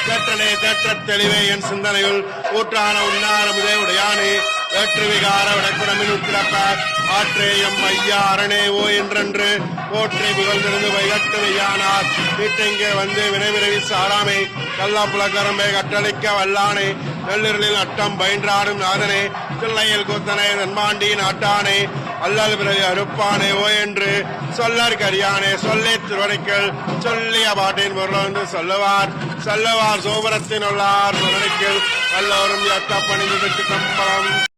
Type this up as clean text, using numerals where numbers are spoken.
தேற்றனே தேற்றத் தெளிவே என் சிந்தனையுள் ஊற்றான உன்னாரமுதே உடையானே ஏற்று விகார விடக்குடமின் உட்கிடப்ப ஆற்றேயம் ஐயா அரணே ஓ என்றென்று போற்றி புகழ்ந்திருந்து வைகட்டு மெய்யானார் வீட்டெங்கே வந்து வினைவிரைவி சாராமே கல்லாப்புலக்கரம்பை கட்டளிக்க வல்லானே நெல்லிரலில் அட்டம் பயின்றாடும் நாதனே தில்லையில் கூத்தனை நன்மாண்டி நாட்டானே அல்லல் பிறகு அறுப்பானே ஓ என்று சொல்லற் கரியானே சொல்லே திருவடிக்கள் சொல்லிய பாட்டின் பொருள் சொல்லுவார் சோபரத்தின் உள்ளார் திருவடிக்கள் எல்லோரும் எட்டப்பணிந்து கம்பளம்